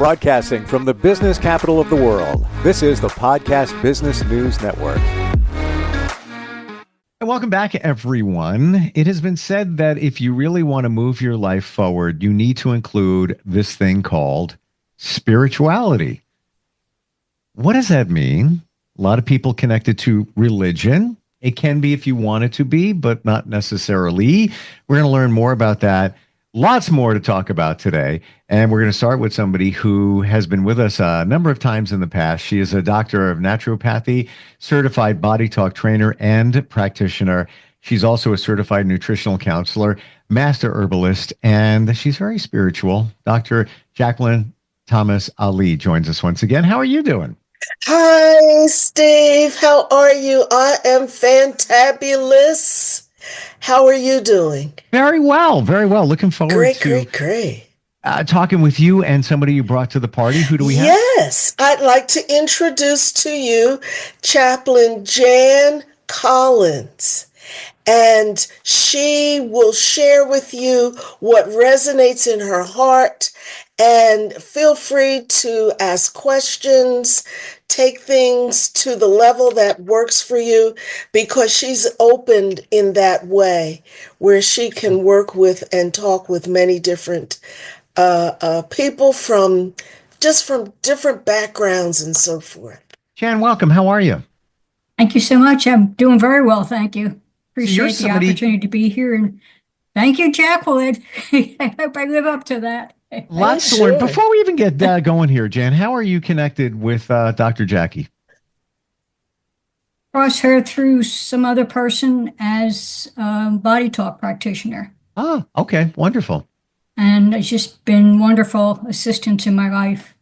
Broadcasting from the business capital of the world, this is the Podcast Business News Network. And welcome back, everyone. It has been said that if you really want to move your life forward, you need to include this thing called spirituality. What does that mean? A lot of people connect it to religion. It can be if you want it to be, but not necessarily. We're going to learn more about that. Lots more to talk about today. And we're going to start with somebody who has been with us a number of times in the past. She is a doctor of naturopathy, certified body talk trainer, and practitioner. She's also a certified nutritional counselor, master herbalist, and she's very spiritual. Dr. Jacquilen Tomas Ali joins us once again. How are you doing? Hi, Steve. How are you? I am fantabulous. How are you doing? Very well, very well. Looking forward to great. Talking with you and somebody you brought to the party. Who do we have? Yes, I'd like to introduce to you Chaplain Jan Collins. And she will share with you what resonates in her heart. And feel free to ask questions, take things to the level that works for you, because she's opened in that way where she can work with and talk with many different people from different backgrounds and so forth. Jan, welcome. How are you? Thank you so much. I'm doing very well. Thank you. Appreciate the opportunity to be here. And thank you, Jacquilen. I hope I live up to that. Lots to learn. Before we even get going here, Jan, how are you connected with Dr. Jackie? Crossed her through some other person as a body talk practitioner. Oh, okay. Wonderful. And it's just been wonderful assistance in my life.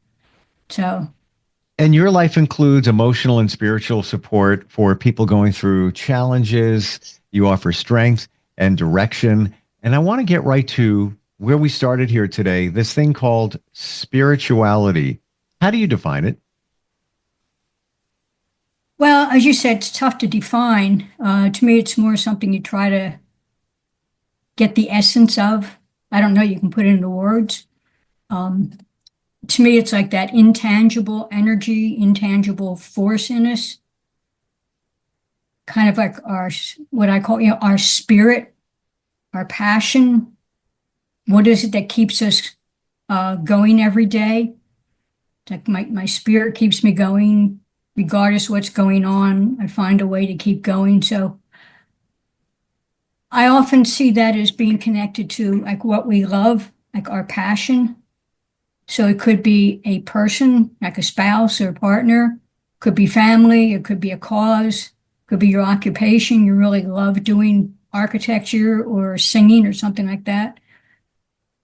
And your life includes emotional and spiritual support for people going through challenges. You offer strength and direction. And I want to get right to where we started here today, this thing called spirituality. How do you define it? Well, as you said, it's tough to define. To me, it's more something you try to get the essence of. I don't know, you can put it into words. To me, it's like that intangible energy, intangible force in us. Kind of like what I call, our spirit, our passion. What is it that keeps us going every day? Like my spirit keeps me going, regardless of what's going on. I find a way to keep going. So I often see that as being connected to like what we love, like our passion. So it could be a person, like a spouse or a partner, could be family, it could be a cause, could be your occupation. You really love doing architecture or singing or something like that.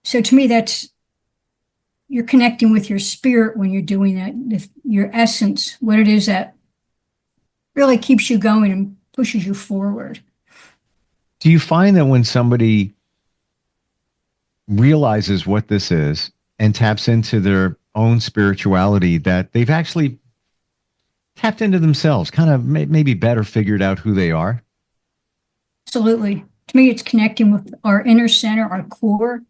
So to me, you're connecting with your spirit when you're doing that, your essence, what it is that really keeps you going and pushes you forward. Do you find that when somebody realizes what this is and taps into their own spirituality, that they've actually tapped into themselves, kind of maybe better figured out who they are? Absolutely. To me, it's connecting with our inner center, our core.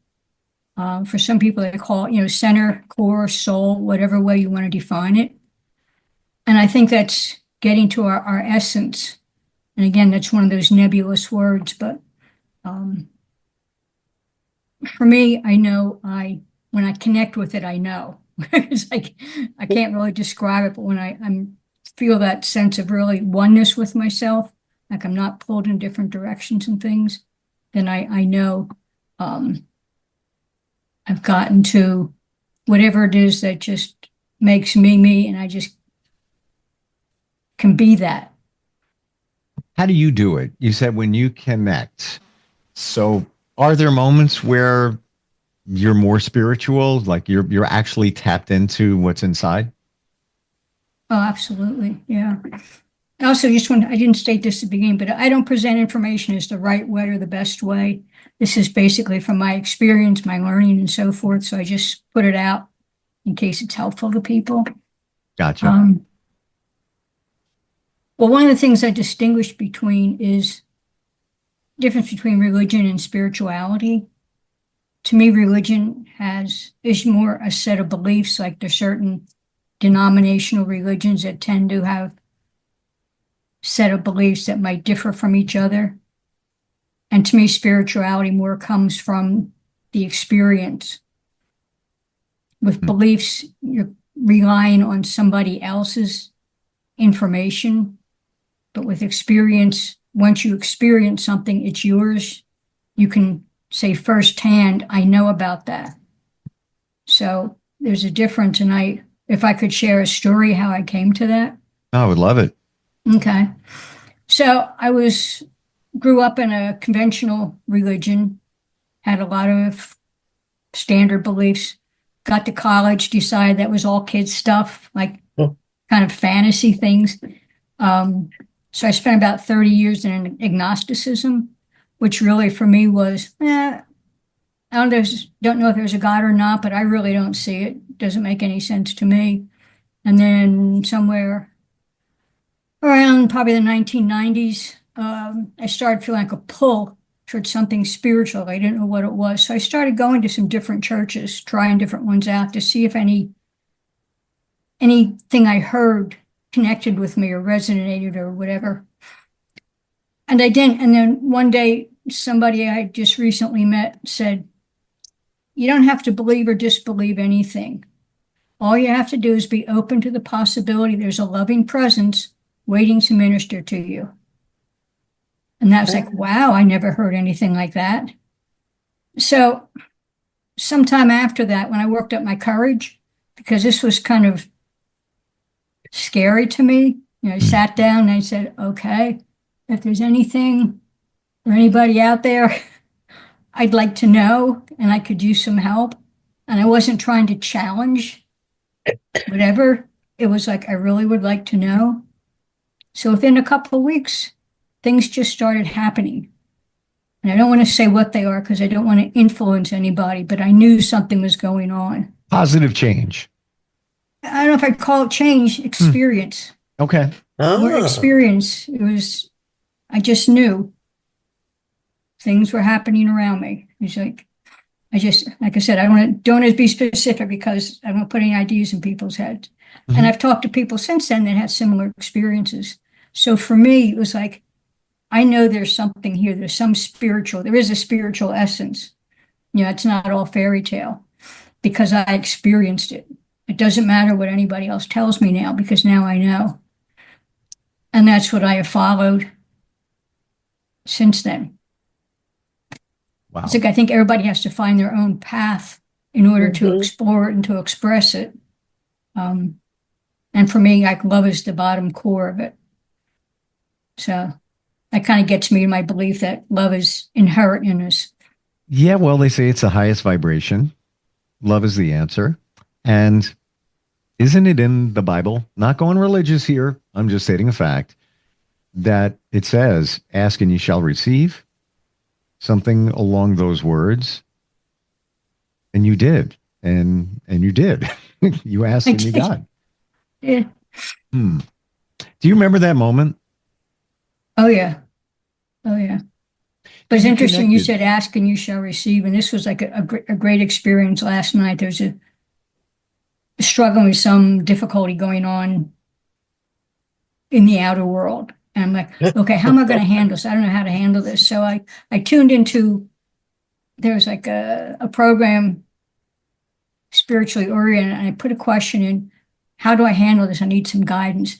For some people, they call it, center, core, soul, whatever way you want to define it. And I think that's getting to our essence. And again, that's one of those nebulous words. But for me, I know when I connect with it, I know. It's like I can't really describe it, but when I feel that sense of really oneness with myself, like I'm not pulled in different directions and things, then I know I've gotten to whatever it is that just makes me me, and I just can be that. How do you do it? You said when you connect. So are there moments where you're more spiritual, like you're actually tapped into what's inside? Oh, absolutely. Yeah. Also, I didn't state this at the beginning, but I don't present information as the right way or the best way. This is basically from my experience, my learning and so forth. So I just put it out in case it's helpful to people. Gotcha. Well, one of the things I distinguish between is difference between religion and spirituality. to me, religion is more a set of beliefs. Like there's certain denominational religions that tend to have set of beliefs that might differ from each other. And to me, spirituality more comes from the experience. With beliefs, you're relying on somebody else's information. But with experience, once you experience something, it's yours. You can say firsthand, I know about that. So there's a difference. And if I could share a story how I came to that. Oh, I would love it. Okay. So grew up in a conventional religion, had a lot of standard beliefs, got to college, decided that was all kids stuff, like kind of fantasy things. So I spent about 30 years in agnosticism, which really for me was, I don't know if there's a God or not, but I really don't see it. It doesn't make any sense to me. And then somewhere around probably the 1990s, I started feeling like a pull towards something spiritual. I didn't know what it was. So I started going to some different churches, trying different ones out to see if anything I heard connected with me or resonated or whatever. And I didn't. And then one day, somebody I just recently met said, you don't have to believe or disbelieve anything. All you have to do is be open to the possibility there's a loving presence waiting to minister to you. And that was like, wow, I never heard anything like that. So sometime after that, when I worked up my courage, because this was kind of scary to me, I sat down and I said, okay, if there's anything or anybody out there I'd like to know and I could use some help. And I wasn't trying to challenge whatever. It was like, I really would like to know. So within a couple of weeks, things just started happening. And I don't want to say what they are because I don't want to influence anybody, but I knew something was going on. Positive change. I don't know if I'd call it change, experience. Okay. More experience. I just knew things were happening around me. It's like, like I said, I don't want to be specific because I don't want to put any ideas in people's heads. Mm-hmm. And I've talked to people since then that had similar experiences. So for me, it was like, I know there's something here. There is a spiritual essence. It's not all fairy tale because I experienced it. It doesn't matter what anybody else tells me now because now I know. And that's what I have followed since then. Wow. It's like I think everybody has to find their own path in order to explore it and to express it. And for me, like love is the bottom core of it. So that kind of gets me to my belief that love is inherent in us. Yeah, well, they say it's the highest vibration. Love is the answer. And isn't it in the Bible? Not going religious here. I'm just stating a fact that it says, ask and you shall receive. Something along those words. And you did. And you did. You asked and you got. Yeah. Do you remember that moment? Oh, yeah. But it's interesting. You said ask and you shall receive. And this was like a great experience last night. There's a struggling with some difficulty going on in the outer world. And I'm like, okay, how am I going to handle this? I don't know how to handle this. So I tuned into, there's like a program spiritually oriented, and I put a question in, how do I handle this? I need some guidance.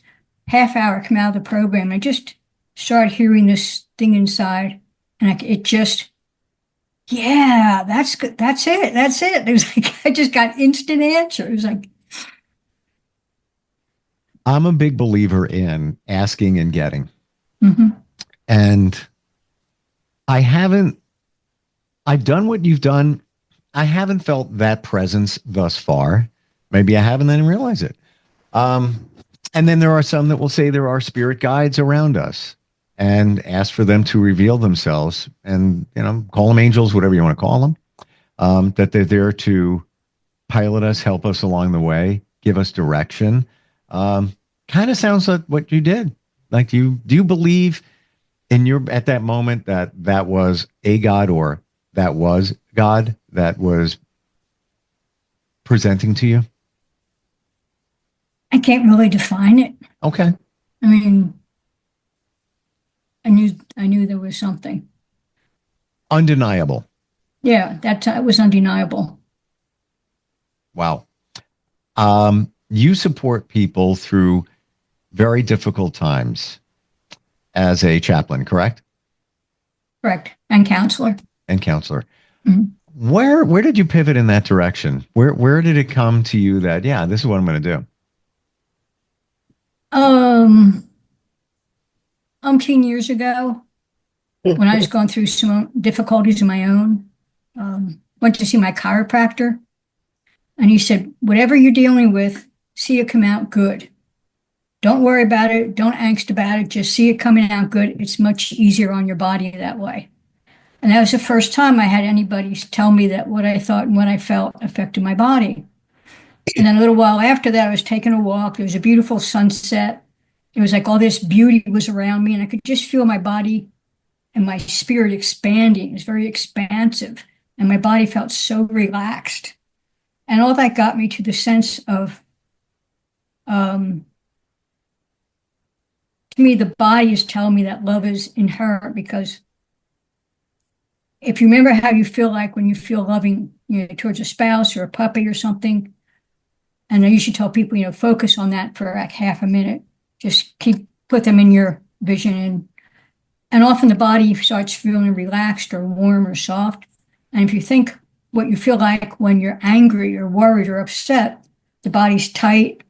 Half hour, come out of the program. I just started hearing this thing inside, and it just, yeah, that's good. That's it. It was like, I just got instant answer. It was like, I'm a big believer in asking and getting. Mm-hmm. And I've done what you've done. I haven't felt that presence thus far. Maybe I haven't then realized it. And then there are some that will say there are spirit guides around us and ask for them to reveal themselves and, call them angels, whatever you want to call them, that they're there to pilot us, help us along the way, give us direction. Kind of sounds like what you did. Like, do you believe at that moment that was a God or that was God that was presenting to you? I can't really define it. Okay. I mean, I knew there was something. Undeniable. Yeah, it was undeniable. Wow. You support people through very difficult times as a chaplain, correct? Correct. And counselor. And counselor. Mhm. Where did you pivot in that direction? Where did it come to you that, yeah, this is what I'm going to do? Umpteen years ago, when I was going through some difficulties of my own, went to see my chiropractor, and he said, whatever you're dealing with, see it come out good. Don't worry about it. Don't angst about it. Just see it coming out good. It's much easier on your body that way. And that was the first time I had anybody tell me that what I thought and what I felt affected my body. And then a little while after that, I was taking a walk. There was a beautiful sunset. It was like all this beauty was around me, and I could just feel my body and my spirit expanding. It was very expansive, and my body felt so relaxed. And all that got me to the sense of, to me, the body is telling me that love is inherent, because if you remember how you feel like when you feel loving, towards a spouse or a puppy or something, and I usually tell people, focus on that for like half a minute. Just put them in your vision, and often the body starts feeling relaxed or warm or soft. And if you think what you feel like when you're angry or worried or upset, the body's tight,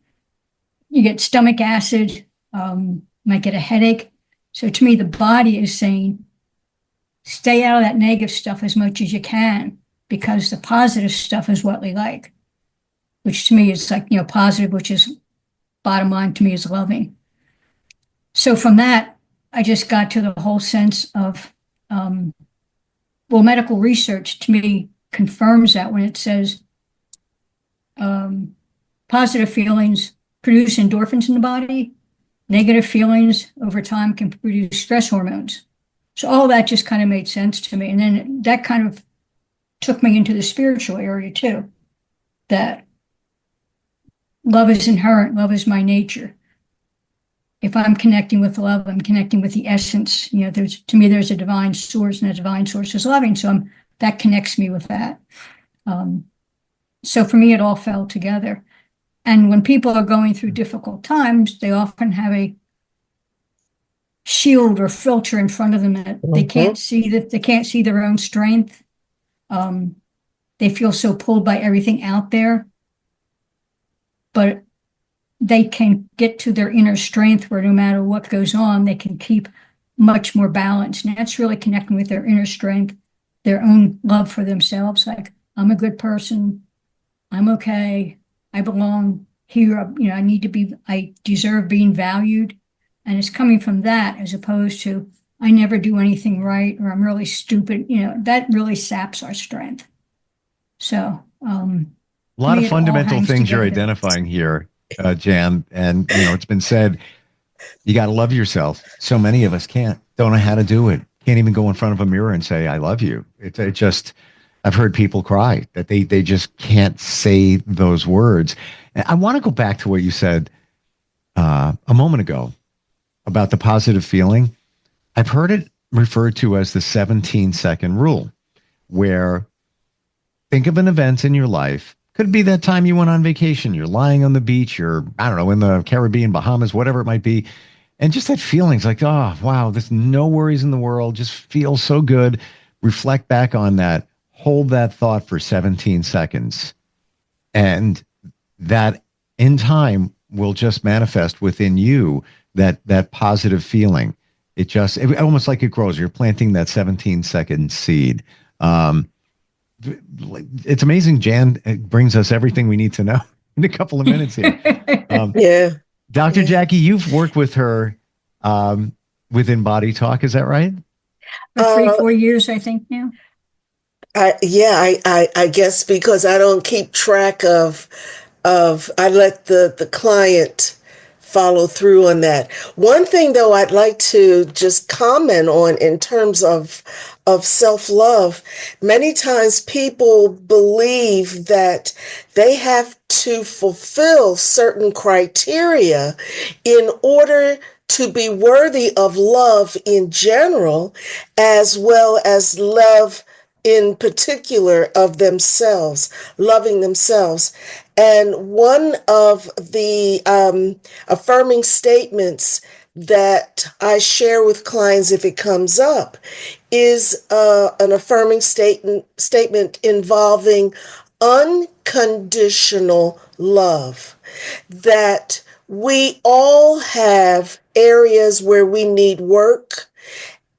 you get stomach acid, might get a headache. So to me, the body is saying, stay out of that negative stuff as much as you can, because the positive stuff is what we like, which to me is like, positive, which is bottom line to me is loving. So from that, I just got to the whole sense of, medical research to me confirms that when it says positive feelings produce endorphins in the body, negative feelings over time can produce stress hormones. So all that just kind of made sense to me. And then that kind of took me into the spiritual area too, that love is inherent, love is my nature. If I'm connecting with love, I'm connecting with the essence. There's a divine source, and a divine source is loving. So that connects me with that. So for me, it all fell together. And when people are going through difficult times, they often have a shield or filter in front of them that they can't see, that they can't see their own strength. They feel so pulled by everything out there, but they can get to their inner strength where no matter what goes on, they can keep much more balanced. And that's really connecting with their inner strength, their own love for themselves. Like, I'm a good person. I'm okay. I belong here. I deserve being valued. And it's coming from that, as opposed to, I never do anything right, or I'm really stupid. That really saps our strength. So, a lot of fundamental things together. You're identifying here, Jan. And, it's been said, you got to love yourself. So many of us don't know how to do it. Can't even go in front of a mirror and say, I love you. I've heard people cry that they just can't say those words. And I want to go back to what you said a moment ago about the positive feeling. I've heard it referred to as the 17-second rule, where think of an event in your life. Could be that time you went on vacation, you're lying on the beach, you're, I don't know, in the Caribbean, Bahamas, whatever it might be. And just that feeling's like, oh, wow, there's no worries in the world. Just feels so good. Reflect back on that. Hold that thought for 17 seconds. And that in time will just manifest within you that positive feeling. It almost like it grows. You're planting that 17-second seed. It's amazing. Jan brings us everything we need to know in a couple of minutes here. Yeah. Dr. Jackie, you've worked with her within Body Talk. Is that right? For 3-4 years, I think now. I guess because I don't keep track of I let the client follow through on that. One thing, though, I'd like to just comment on in terms of self-love, many times people believe that they have to fulfill certain criteria in order to be worthy of love in general, as well as love in particular of themselves, loving themselves. And one of the affirming statements that I share with clients if it comes up is an affirming statement involving unconditional love. That we all have areas where we need work,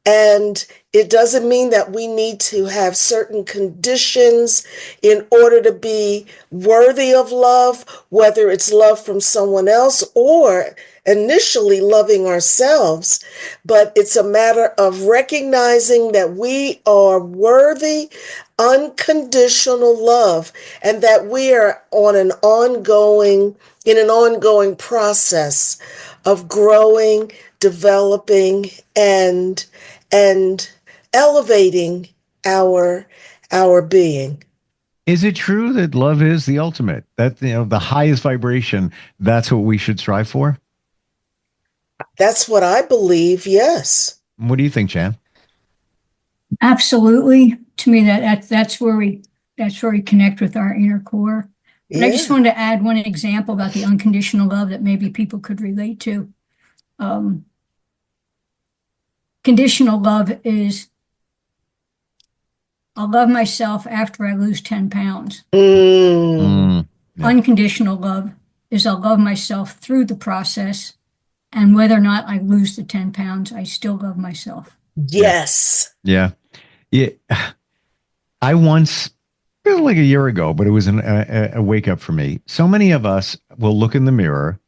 and it doesn't mean that we need to have certain conditions in order to be worthy of love, whether it's love from someone else or initially loving ourselves. But it's a matter of recognizing that we are worthy, unconditional love, and that we are in an ongoing process of growing, developing, and elevating our being. Is it true that love is the ultimate? That, the highest vibration, that's what we should strive for? That's what I believe, yes. What do you think, Jan? Absolutely. To me, that's where we connect with our inner core. And I just wanted to add one example about the unconditional love that maybe people could relate to. Conditional love is, I'll love myself after I lose 10 pounds. Yeah. Unconditional love is, I'll love myself through the process, and whether or not I lose the 10 pounds, I still love myself. Yes. Yeah. I once, it was like a year ago, but it was a wake up for me. So many of us will look in the mirror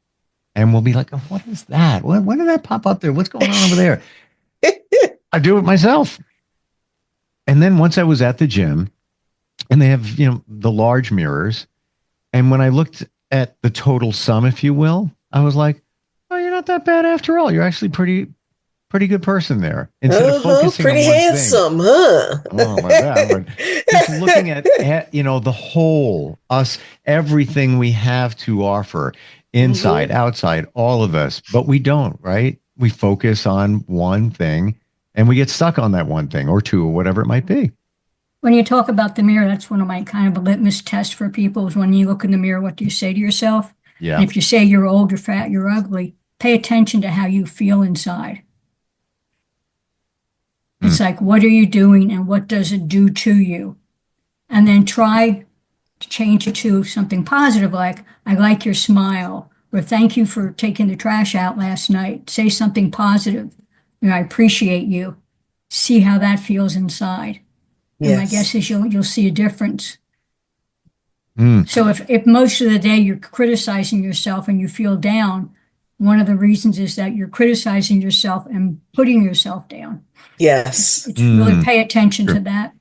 and we'll be like, oh, what is that? When did that pop up there? What's going on over there? I do it myself. And then once I was at the gym, and they have, the large mirrors. And when I looked at the total sum, if you will, I was like, oh, you're not that bad after all. You're actually pretty good person there. Instead of focusing pretty on one handsome, thing. huh? I don't know about that, but just looking at the whole, us, everything we have to offer, inside, outside, all of us. But we don't, right? We focus on one thing and we get stuck on that one thing or two or whatever it might be. When you talk about the mirror, that's one of my kind of a litmus test for people is when you look in the mirror, what do you say to yourself? Yeah. And if you say you're old, you're fat, you're ugly, pay attention to how you feel inside. It's like, what are you doing and what does it do to you? And then try to change it to something positive, like, I like your smile, or thank you for taking the trash out last night. Say something positive. I appreciate you. See how that feels inside. And my guess is you'll see a difference. So if most of the day you're criticizing yourself and you feel down, one of the reasons is that you're criticizing yourself and putting yourself down. Yes. It's really pay attention to that.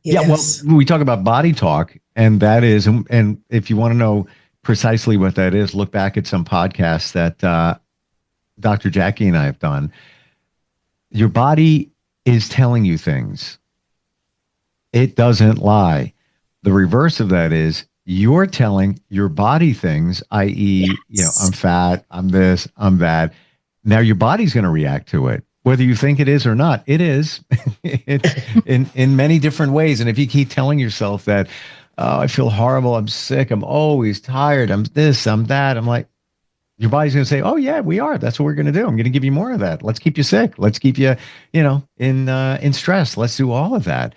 Yes. Yeah, well, we talk about body talk, and that is, and if you want to know precisely what that is, look back at some podcasts that Dr. Jackie and I have done. Your body is telling you things. It doesn't lie. The reverse of that is you're telling your body things, i.e., I'm fat, I'm this, I'm that. Now your body's going to react to it, whether you think it is or not. It is in many different ways. And if you keep telling yourself that, I feel horrible, I'm sick, I'm always tired, I'm this, I'm that, I'm like, your body's going to say, oh, yeah, we are. That's what we're going to do. I'm going to give you more of that. Let's keep you sick. Let's keep you, in stress. Let's do all of that.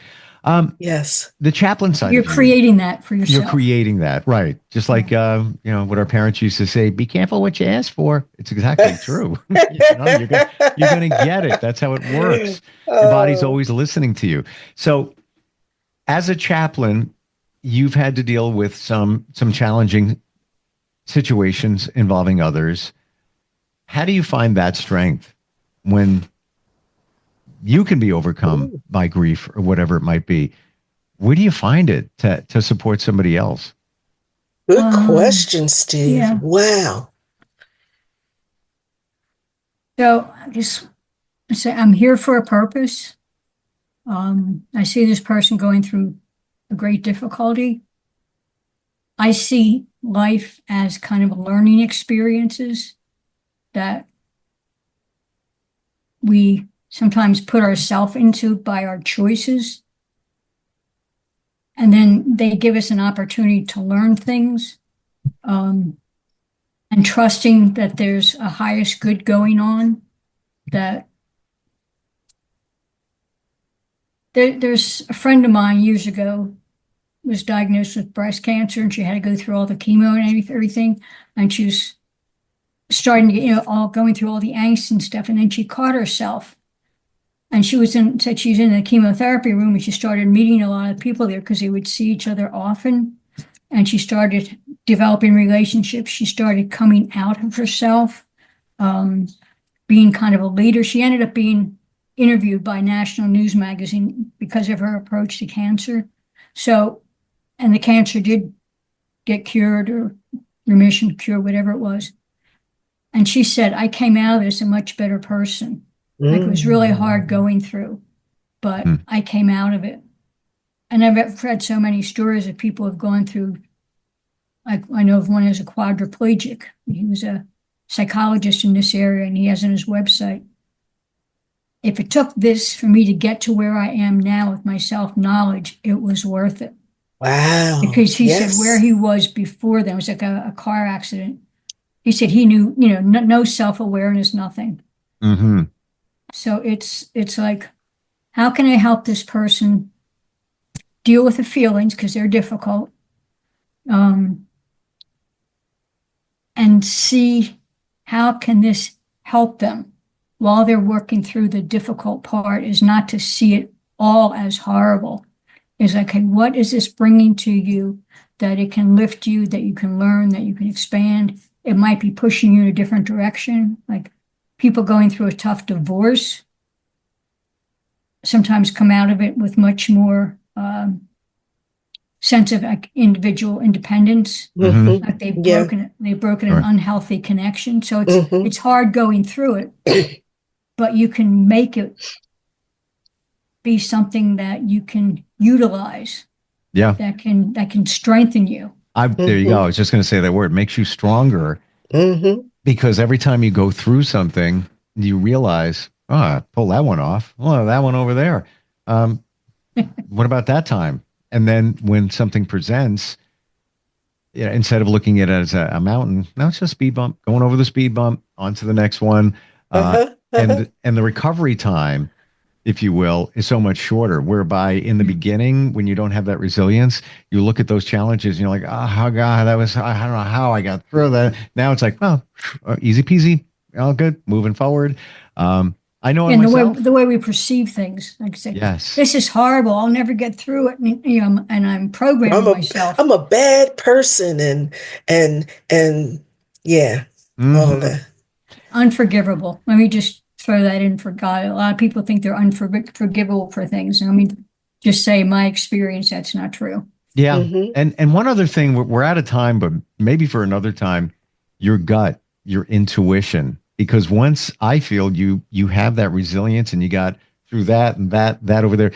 Yes. The chaplain side. You're creating that for yourself. You're creating that, right? Just like what our parents used to say: "Be careful what you ask for." It's exactly true. You're gonna get it. That's how it works. Your body's always listening to you. So, as a chaplain, you've had to deal with some challenging situations involving others. How do you find that strength when you can be overcome by grief or whatever it might be? Where do you find it to support somebody else? Good question, Steve. Yeah. Wow. So I say I'm here for a purpose. I see this person going through a great difficulty. I see life as kind of learning experiences that we sometimes put ourselves into by our choices. And then they give us an opportunity to learn things, and trusting that there's a highest good going on, that there's a friend of mine years ago was diagnosed with breast cancer, and she had to go through all the chemo and everything. And she was starting to get, all going through all the angst and stuff. And then she caught herself, and said she's in the chemotherapy room, and she started meeting a lot of people there because they would see each other often. And she started developing relationships. She started coming out of herself, being kind of a leader. She ended up being interviewed by National News Magazine because of her approach to cancer. So, and the cancer did get cured, or remission, cure, whatever it was. And she said, I came out of this a much better person. Like, it was really hard going through, but I came out of it. And I've read so many stories of people who have gone through, like I know of one who's a quadriplegic. He was a psychologist in this area, and he has on his website, if it took this for me to get to where I am now with my self-knowledge, it was worth it. Wow. Because he said where he was before that was like a car accident. He said he knew, no self-awareness, nothing. Mm-hmm. So it's like, how can I help this person deal with the feelings, because they're difficult, and see how can this help them while they're working through the difficult part, is not to see it all as horrible. Is like, okay, what is this bringing to you that it can lift you, that you can learn, that you can expand? It might be pushing you in a different direction. Like people going through a tough divorce sometimes come out of it with much more sense of like individual independence. Like they've broken an unhealthy connection. So it's hard going through it, but you can make it be something that you can utilize. Yeah. That can strengthen you. There you go. I was just going to say that word. It makes you stronger, because every time you go through something, you realize, oh, I pulled that one off. Oh, that one over there. What about that time? And then when something presents, instead of looking at it as a mountain, now it's just a speed bump, going over the speed bump, onto the next one. And the recovery time, if you will, is so much shorter, whereby in the beginning, when you don't have that resilience, you look at those challenges and you're like, oh God, I don't know how I got through that. Now it's like, well, easy peasy, all good, moving forward. I know. And the way we perceive things, like I said, yes, this is horrible, I'll never get through it. And I'm programming myself. I'm a bad person, and yeah, all that. Unforgivable. Let me just throw that in for God. A lot of people think they're unforgivable for things. And I mean, just say my experience, that's not true. Yeah. And one other thing, we're out of time, but maybe for another time, your gut, your intuition, because once I feel you have that resilience and you got through that and that over there,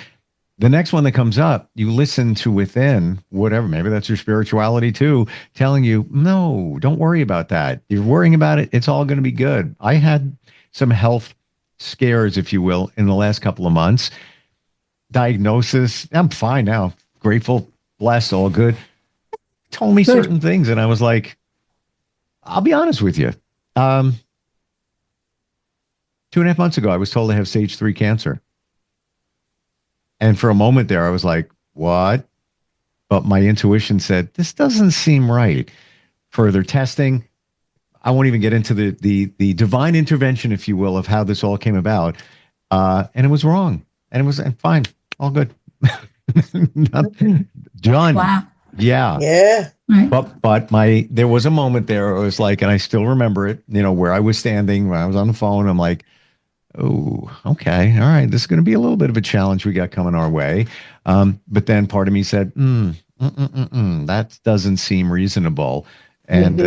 the next one that comes up, you listen to within, whatever, maybe that's your spirituality too, telling you, no, don't worry about that. You're worrying about it. It's all going to be good. I had some health scares, if you will, in the last couple of months. Diagnosis, I'm fine now. Grateful, blessed, all good. Told me certain things, and I was like, I'll be honest with you. 2.5 months ago, I was told I have stage 3 cancer. And for a moment there, I was like, what? But my intuition said, this doesn't seem right. Further testing. I won't even get into the divine intervention, if you will, of how this all came about. And it was wrong. And it was fine. All good. Done. Wow. Yeah. Yeah. Right. But there was a moment there, it was like, and I still remember it, where I was standing, when I was on the phone, I'm like, oh, okay. All right. This is going to be a little bit of a challenge we got coming our way. But then part of me said, that doesn't seem reasonable. And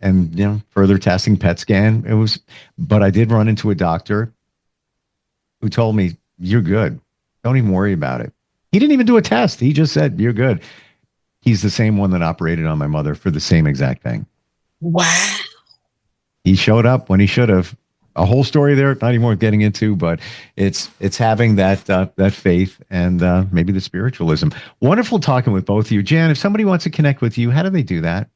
and further testing, PET scan. But I did run into a doctor who told me, "You're good. Don't even worry about it." He didn't even do a test. He just said, "You're good." He's the same one that operated on my mother for the same exact thing. Wow. He showed up when he should have. A whole story there, not even worth getting into, but it's having that faith and maybe the spiritualism. Wonderful talking with both of you. Jan, if somebody wants to connect with you, how do they do that?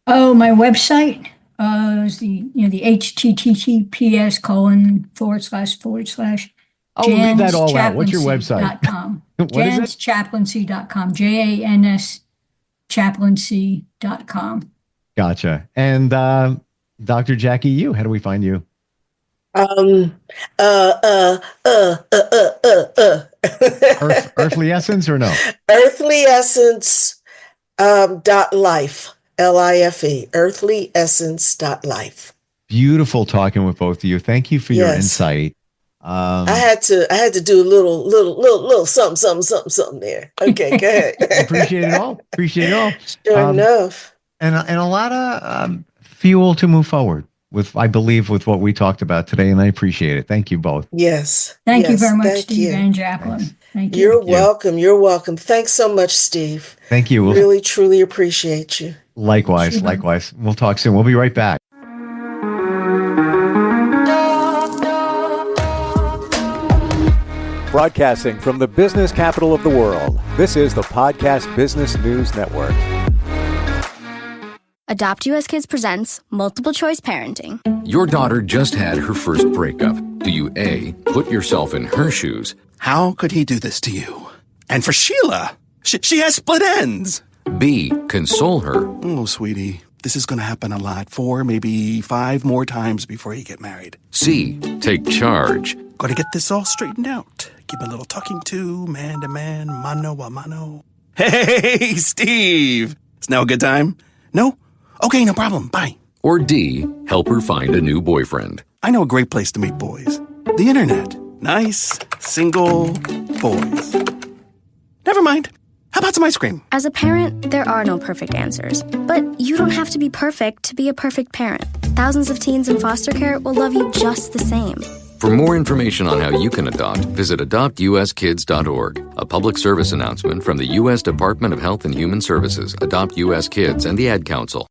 Oh, my website is the https:// Oh, leave that all out. What's your website? What is it? janschaplaincy.com. JANS chaplaincy.com. Gotcha. And Dr. Jackie, how do we find you? Earthly Essence or no? Earthly Essence .life. LIFE. earthlyessence.life. Beautiful talking with both of you. Thank you for your insight. I had to do a little something there. Okay, go ahead. Appreciate it all. Sure enough. And a lot of fuel to move forward with, I believe, with what we talked about today, and I appreciate it. Thank you both. Yes. Thank you very much, Steve and Jacquilen. Thank you. You're welcome. You're welcome. Thanks so much, Steve. Thank you. Really, truly appreciate you. Likewise. We'll talk soon. We'll be right back. Broadcasting from the business capital of the world, this is the Podcast Business News Network. Adopt US Kids presents Multiple Choice Parenting. Your daughter just had her first breakup. Do you A, put yourself in her shoes? How could he do this to you? And for Sheila, she has split ends. B, console her? Oh, sweetie, this is going to happen a lot. 4, maybe 5 more times before you get married. C, take charge. Got to get this all straightened out. Give a little talking to, man to man, mano a mano. Hey, Steve! Is now a good time? No? Okay, no problem. Bye. Or D, help her find a new boyfriend. I know a great place to meet boys. The internet. Nice, single boys. Never mind. How about some ice cream? As a parent, there are no perfect answers. But you don't have to be perfect to be a perfect parent. Thousands of teens in foster care will love you just the same. For more information on how you can adopt, visit adoptuskids.org. A public service announcement from the U.S. Department of Health and Human Services, Adopt U.S. Kids, and the Ad Council.